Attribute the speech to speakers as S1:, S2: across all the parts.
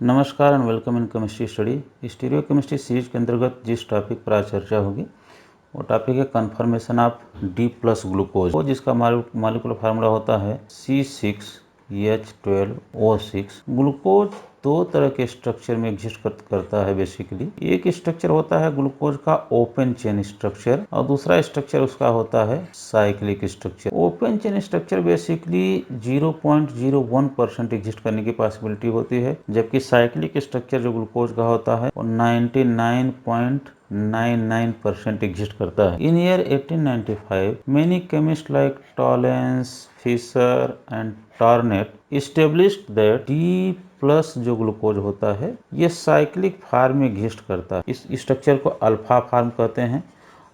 S1: नमस्कार and welcome in chemistry study. Stereo chemistry series के अंतर्गत जिस टॉपिक पर आज चर्चा होगी वो टॉपिक है confirmation of D plus glucose, जिसका मॉलिक्यूलर फार्मूला होता है C6H12O6। ग्लूकोज दो तरह के स्ट्रक्चर में एग्जिस्ट करता है। बेसिकली एक स्ट्रक्चर होता है ग्लूकोज का ओपन चेन स्ट्रक्चर और दूसरा स्ट्रक्चर उसका होता है cyclic structure. Open chain structure basically 0.01% exist करने की पॉसिबिलिटी होती है, जबकि साइक्लिक स्ट्रक्चर जो ग्लूकोज का होता है वो 99.99% एग्जिस्ट करता है। In year 1895 many chemist like Tollens, Fischer and Tanret established that D plus जो ग्लूकोज होता है ये साइक्लिक फार्म में एग्जिस्ट करता है। इस स्ट्रक्चर को अल्फा फार्म कहते हैं।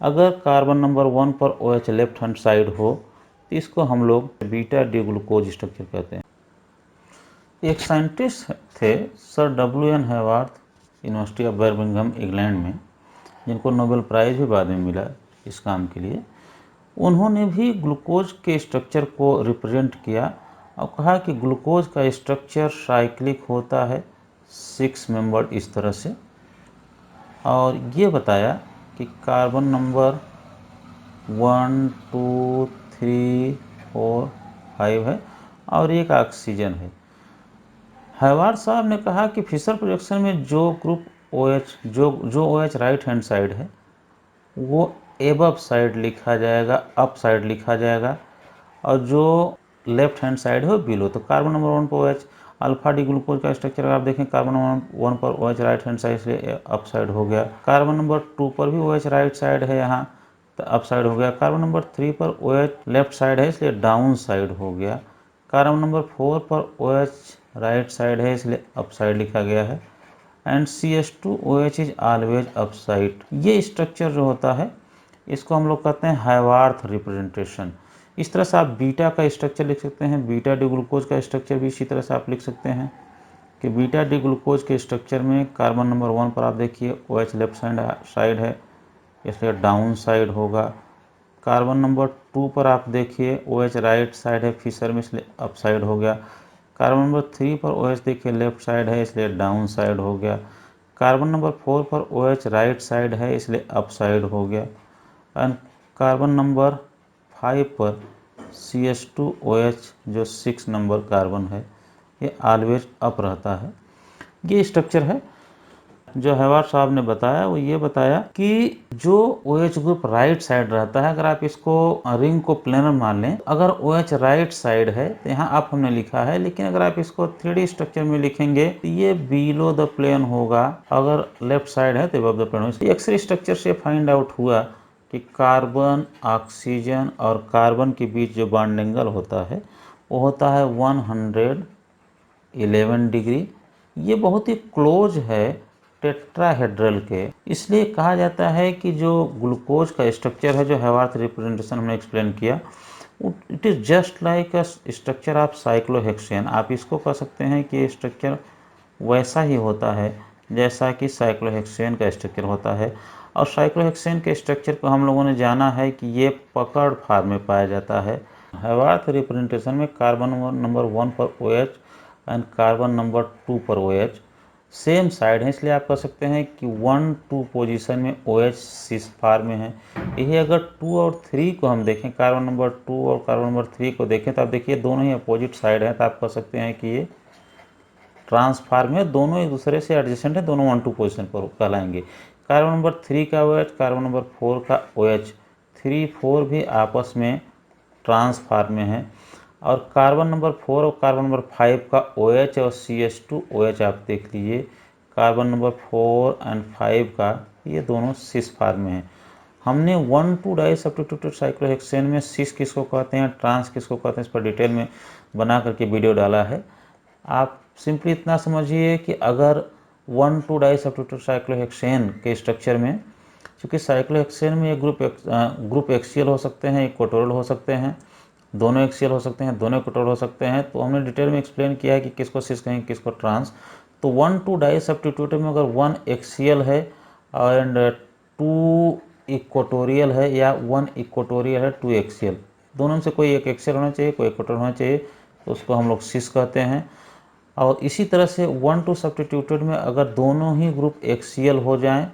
S1: अगर कार्बन नंबर 1 पर OH लेफ्ट हैंड साइड हो तो इसको हम लोग बीटा डी ग्लूकोज स्ट्रक्चर कहते हैं। एक साइंटिस्ट थे sir WN Haworth, university of Birmingham England में, जिनको नोबेल प्राइज भी बाद में मिला इस काम के लिए। उन्होंने भी ग्लूकोज के स्ट्रक्चर को रिप्रेजेंट किया और कहा कि ग्लूकोज का स्ट्रक्चर साइक्लिक होता है 6 मेंबर इस तरह से, और ये बताया कि कार्बन नंबर 1, 2, 3, 4, 5 है और एक ऑक्सीजन है। हेवार्थ साहब ने कहा कि फिशर प्रोजेक्शन में जो ग्रुप OH जो OH राइट हैंड साइड है वो एबव साइड लिखा जाएगा, अप साइड लिखा जाएगा, और जो लेफ्ट हैंड साइड है बिलो। तो कार्बन नंबर 1 पर OH अल्फा डी ग्लूकोज का स्ट्रक्चर आप देखें, कार्बन नंबर 1 पर OH राइट हैंड साइड से अप साइड हो गया। कार्बन नंबर 2 पर भी OH राइट साइड है यहाँ तो अप साइड हो गया। कार्बन नंबर 3 पर OH लेफ्ट साइड है इसलिए डाउन साइड हो गया। कार्बन नंबर 4 पर OH राइट साइड है इसलिए अप साइड लिखा गया है। And CH2OH is always up side. ये स्ट्रक्चर जो होता है इसको हम लोग कहते हैं हेवार्थ रिप्रेजेंटेशन। इस तरह से आप बीटा का स्ट्रक्चर लिख सकते हैं। बीटा डी ग्लूकोज का स्ट्रक्चर भी इसी तरह से आप लिख सकते हैं कि बीटा डी ग्लूकोज के स्ट्रक्चर में कार्बन नंबर 1 पर आप देखिए OH लेफ्ट साइड है इसलिए डाउन साइड होगा। कार्बन नंबर 2 पर आप देखिए OH राइट साइड है फिशर में इसलिए अप साइड हो गया। कार्बन नंबर 3 पर OH देखिए लेफ्ट साइड है इसलिए डाउन साइड हो गया। कार्बन नंबर 4 पर OH राइट साइड है इसलिए अप साइड हो गया। एंड कार्बन नंबर 5 पर CH2OH जो 6 नंबर कार्बन है ये ऑलवेज अप रहता है। ये स्ट्रक्चर है जो हेवार्थ साहब ने बताया। वो ये बताया कि जो OH ग्रुप राइट साइड रहता है, अगर आप इसको रिंग को प्लेनर मान लें, अगर OH राइट साइड है तो यहाँ अप हमने लिखा है, लेकिन अगर आप इसको 3D स्ट्रक्चर में लिखेंगे तो ये बिलो द प्लेन होगा। अगर लेफ्ट साइड है तो अबव द प्लेन होगा। एक्स-रे स्ट्रक्चर से फाइंड आउट हुआ कि कार्बन, ऑक्सीजन और कार्बन के बीच जो बॉन्ड एंगल होता है वो होता है 111 डिग्री। ये बहुत ही क्लोज है टेट्राहेड्रल के, इसलिए कहा जाता है कि जो ग्लूकोज का स्ट्रक्चर है जो हेवार्थ रिप्रेजेंटेशन हमने एक्सप्लेन किया, it is just like a structure of cyclohexane. आप इसको कह सकते हैं कि ये स्ट्रक्चर वैसा ही होता है जैसा कि साइक्लोहेक्सेन का स्ट्रक्चर होता है। और साइक्लोहेक्सेन के स्ट्रक्चर को हम लोगों ने जाना है कि ये पकड़ फार्म में पाया जाता है। हेवार्थ रिप्रेजेंटेशन में कार्बन नंबर 1 पर OH एंड कार्बन नंबर 2 पर OH सेम साइड है, इसलिए आप कह सकते हैं कि 1, 2 पोजीशन में OH सिस फार्म में है। यही अगर 2 और 3 को हम देखें, कार्बन नंबर 2 और कार्बन नंबर 3 को देखें तो आप देखिए दोनों ही अपोजिट साइड हैं, तो आप कह सकते हैं कि ये ट्रांसफार्म है, दोनों एक दूसरे से एडजेसेंट है, दोनों 1, 2 पोजीशन पर कहलाएंगे। कार्बन नंबर 3 का OH, कार्बन नंबर 4 का OH, 3, 4 भी आपस में ट्रांसफार्म में है। और कार्बन नंबर 4 और कार्बन नंबर 5 का OH और CH2OH आप देख लीजिए, कार्बन नंबर 4 एंड 5 का ये दोनों सिस फार्म में है। हमने 1,2 डाई सब्स्टिट्यूटेड साइक्लोहेक्सेन में सिस किसको कहते हैं, ट्रांस किसको कहते हैं, इस पर डिटेल में बना करके वीडियो डाला है। आप सिंपली इतना समझिए कि अगर 1,2 डाई सब्स्टिट्यूटेड साइक्लोहेक्सेन के स्ट्रक्चर में, क्योंकि साइक्लोहेक्सेन में एक ग्रुप एक्सियल हो सकते हैं, इक्वेटोरियल हो सकते हैं, दोनों एक्सियल हो सकते हैं, दोनों इक्वेटोरियल हो सकते हैं, तो हमने डिटेल में एक्सप्लेन किया है कि किसको सिस कहेंगे किसको ट्रांस। तो 1,2 डाई सब्स्टिट्यूटेड में अगर 1 एक्सियल है एंड 2 इक्वेटोरियल है, या 1 इक्वेटोरियल है 2 एक्सियल, दोनों में से कोई एक एक्सियल होना चाहिए, कोई इक्वेटोरियल होना चाहिए, तो उसको हम लोग सिस कहते हैं। और इसी तरह से 1 2 सब्स्टिट्यूटेड में अगर दोनों ही ग्रुप एक्सियल हो जाएं,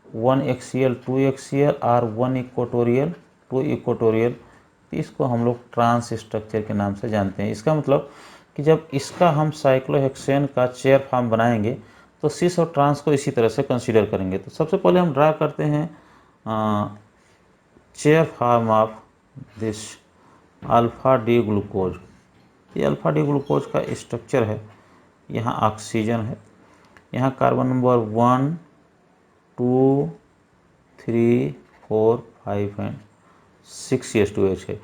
S1: 1 एक्सियल 2 एक्सियल और 1 इक्वेटोरियल 2 इक्वेटोरियल, तो इसको हम लोग ट्रांस स्ट्रक्चर के नाम से जानते हैं। इसका मतलब कि जब इसका हम साइक्लोहेक्सेन का चेयर फॉर्म बनाएंगे तो सिस और ट्रांस को इसी तरह से कंसीडर करेंगे। तो सबसे पहले हम ड्रा करते हैं chair form of this alpha D glucose. ये अल्फा डी ग्लूकोज का स्ट्रक्चर है। यहाँ ऑक्सीजन है, यहाँ कार्बन नंबर 1 2 3 4 5 एंड 6 CH2H है।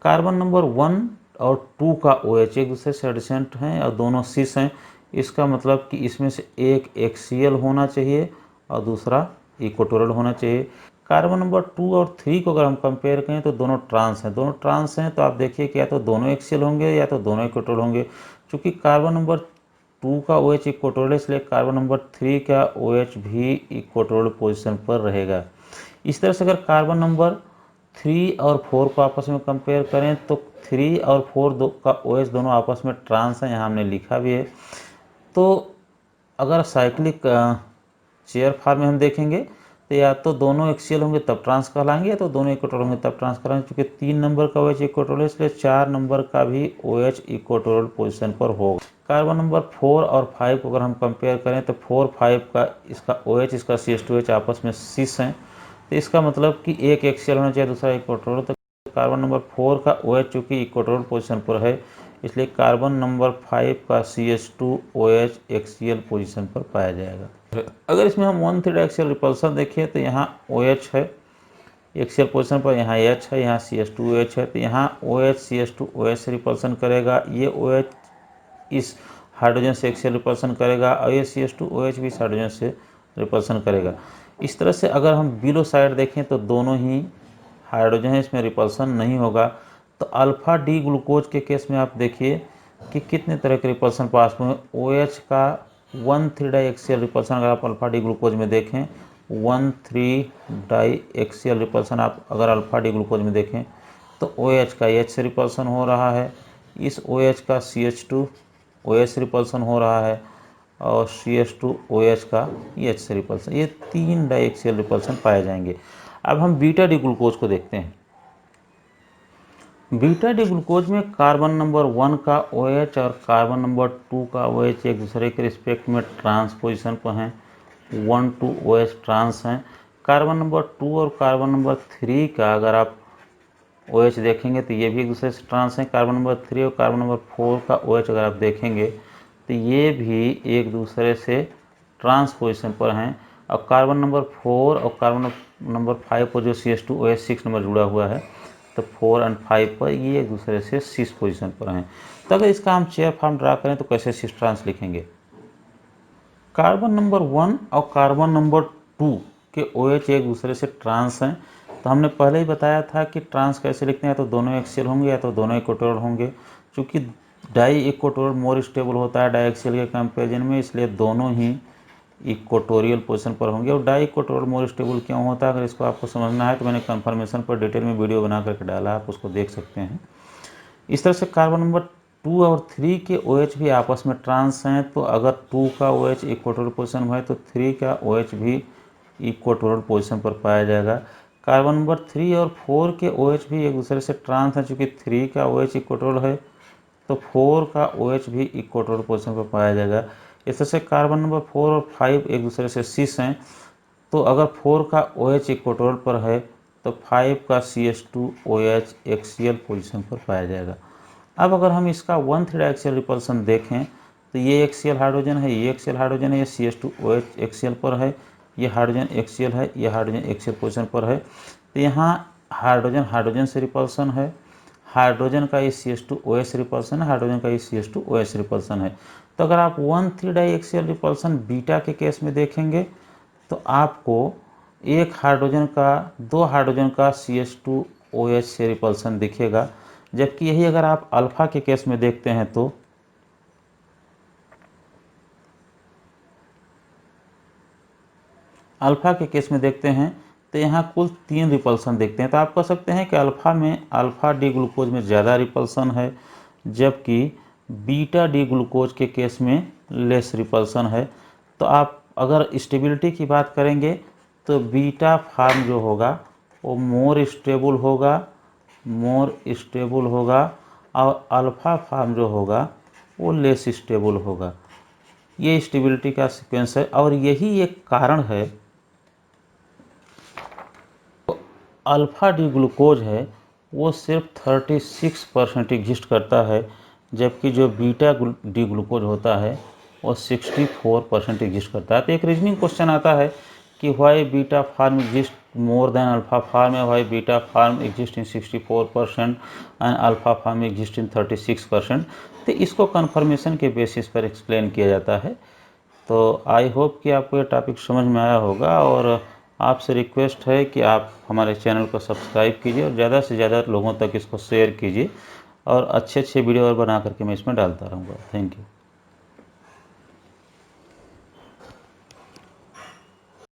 S1: कार्बन नंबर 1 और 2 का OH एक दूसरे से एडजेसेंट हैं और दोनों सिस हैं। इसका मतलब कि इसमें से एक एक्सियल होना चाहिए और दूसरा इक्वेटोरियल होना चाहिए। कार्बन नंबर 2 और 3 को अगर हम कंपेयर करें तो दोनों ट्रांस हैं, दोनों ट्रांस हैं तो आप देखिए कि या तो दोनों एक्सियल होंगे या तो दोनों इक्वेटोरियल होंगे। चूँकि कार्बन नंबर 2 का OH इक्वेटोरियल, इसलिए कार्बन नंबर 3 का OH भी इक्वेटोरियल पोजीशन पर रहेगा। इस तरह से अगर कार्बन नंबर 3 और 4 को आपस में कंपेयर करें तो 3 और 4 का OH दोनों आपस में ट्रांस हैं, यहाँ हमने लिखा भी है। तो अगर साइक्लिक चेयर फॉर्म में हम देखेंगे तो या तो दोनों एक्सियल होंगे तब ट्रांस कहलाएंगे या तो दोनों इक्वेटोरियल होंगे तब ट्रांस कहलाएंगे। क्योंकि 3 नंबर का OH इक्वेटोरियल, इसलिए 4 नंबर का भी OH इक्वेटोरियल पोजीशन पर होगा। कार्बन नंबर 4 और 5 को अगर हम कंपेयर करें तो 4 5 का इसका OH इसका CH2H आपस में सिस हैं, तो इसका मतलब कि एक एक्सियल होना चाहिए दूसरा इक्वेटोरियल। तो कार्बन नंबर 4 का OH चूँकि इक्वेटोरियल पोजीशन पर है, इसलिए कार्बन नंबर 5 का CH2OH एक्सियल पोजीशन पर पाया जाएगा। अगर इसमें हम 1 3 एक्सियल रिपल्सन देखिए तो यहाँ OH है एक्सियल पोजीशन पर, यहाँ H है, यहाँ CH2OH है। तो यहाँ OH CH2OH से रिपल्सन करेगा, ये OH इस हाइड्रोजन से एक्सियल रिपल्सन करेगा और ये CH2OH भी इस हाइड्रोजन से रिपल्सन करेगा। इस तरह से अगर हम बिलो साइड देखें तो दोनों ही हाइड्रोजन है, इसमें रिपल्सन नहीं होगा। तो अल्फा डी ग्लूकोज के केस में आप देखिए कि कितने तरह के रिपल्सन पास हुए। OH का 1 3 डाई एक्सियल रिपल्सन अगर आप अल्फा डी ग्लूकोज में देखें, 1 3 डाई एक्सियल रिपल्सन आप अगर अल्फा डी ग्लूकोज में देखें तो OH का H से रिपल्सन हो रहा है, इस OH का CH2OH रिपल्सन हो रहा है और CH2OH का H से रिपल्सन। ये 3 डाई एक्सियल रिपल्सन पाए जाएंगे। अब हम बीटा डी ग्लूकोज को देखते हैं। बीटा डी ग्लूकोज में कार्बन नंबर 1 का OH और कार्बन नंबर 2 का OH एक दूसरे के रिस्पेक्ट में ट्रांस पोजीशन पर हैं, 1 2 OH ट्रांस हैं। कार्बन नंबर 2 और कार्बन नंबर 3 का अगर आप OH देखेंगे तो ये भी एक दूसरे से ट्रांस हैं। कार्बन नंबर 3 और कार्बन नंबर 4 का OH अगर आप देखेंगे तो ये भी एक दूसरे से ट्रांस पोजीशन पर हैं। और कार्बन नंबर 4 और कार्बन नंबर 5 पर जो CH2OH 6 नंबर जुड़ा हुआ है, तो 4 और 5 पर ये एक दूसरे से सिस पोजीशन पर हैं। तो अगर इसका हम चेयर फॉर्म ड्रा करें तो कैसे सिस ट्रांस लिखेंगे। कार्बन नंबर 1 और कार्बन नंबर 2 के OH एक दूसरे से ट्रांस हैं। तो हमने पहले ही बताया था कि ट्रांस कैसे लिखते हैं, या तो दोनों एक्सियल होंगे या तो दोनों इक्वेटोरियल होंगे। क्योंकि डाई इक्वेटोरियल मोर स्टेबल होता है डाई एक्सियल के कंपेरिजन में, इसलिए दोनों ही इक्वेटोरियल पोजीशन पर होंगे। और डाई इक्वेटोरियल मोर स्टेबल क्यों होता है, अगर इसको आपको समझना है तो मैंने कंफर्मेशन पर डिटेल में वीडियो बना करके डाला, आप उसको देख सकते हैं। इस तरह से कार्बन नंबर 2 और 3 के OH भी आपस में ट्रांस हैं। तो अगर 2 का OH इक्वेटोरियल पोजीशन में है तो 3 का OH भी इक्वेटोरियल पोजीशन पर पाया जाएगा। कार्बन नंबर 3 और 4 के OH भी एक दूसरे से ट्रांस हैं। चूँकि 3 का OH इक्वेटोरियल है तो 4 का OH भी इक्वेटोरियल पोजीशन पर पाया जाएगा। इस तरह से कार्बन नंबर 4 और 5 एक दूसरे से सिस हैं। तो अगर 4 का OH इक्वेटोरियल पर है तो 5 का CH2OH एक्सियल पोजीशन पर पाया जाएगा। अब अगर हम इसका 1 3 एक्सियल रिपल्सन देखें तो ये एक्सियल हाइड्रोजन है, ये एक्सियल हाइड्रोजन है, ये CH2OH एक्सियल पर है, ये हाइड्रोजन एक्सियल है, ये हाइड्रोजन एक्सियल पोजीशन पर है। तो यहाँ हाइड्रोजन हाइड्रोजन से रिपल्सन है, हाइड्रोजन का ये CH2OH रिपल्सन है, हाइड्रोजन का ये CH2OH रिपल्सन है। तो अगर आप 1 3 डाई एक्सियल रिपल्सन बीटा के केस में देखेंगे तो आपको एक हाइड्रोजन का 2 हाइड्रोजन का CH2OH से रिपल्सन दिखेगा। जबकि यही अगर आप अल्फा के केस में देखते हैं तो अल्फा के केस में देखते हैं तो यहाँ कुल 3 रिपल्सन देखते हैं। तो आप कह सकते हैं कि अल्फा में अल्फा डी ग्लूकोज में ज़्यादा रिपल्सन है, जबकि बीटा डी ग्लूकोज के केस में लेस रिपल्सन है। तो आप अगर स्टेबिलिटी की बात करेंगे तो बीटा फार्म जो होगा वो मोर स्टेबल होगा और अल्फा फार्म जो होगा वो लेस स्टेबल होगा। ये स्टेबिलिटी का सीक्वेंस है और यही एक कारण है अल्फा डी ग्लूकोज है वो सिर्फ 36% एग्जिस्ट करता है, जबकि जो बीटा डी ग्लूकोज होता है वो 64% एग्जिस्ट करता है। तो एक रीजनिंग क्वेश्चन आता है कि why beta form exist more than alpha form, है why beta form exist in 64% and alpha form exist in 36%। तो इसको कन्फर्मेशन के बेसिस पर एक्सप्लेन किया जाता है। तो आई होप कि आपको ये टॉपिक समझ में आया होगा और आपसे रिक्वेस्ट है कि आप हमारे चैनल को सब्सक्राइब कीजिए और ज़्यादा से ज़्यादा लोगों तक इसको शेयर कीजिए और अच्छे अच्छे वीडियो और बना करके मैं इसमें डालता रहूँगा। Thank you.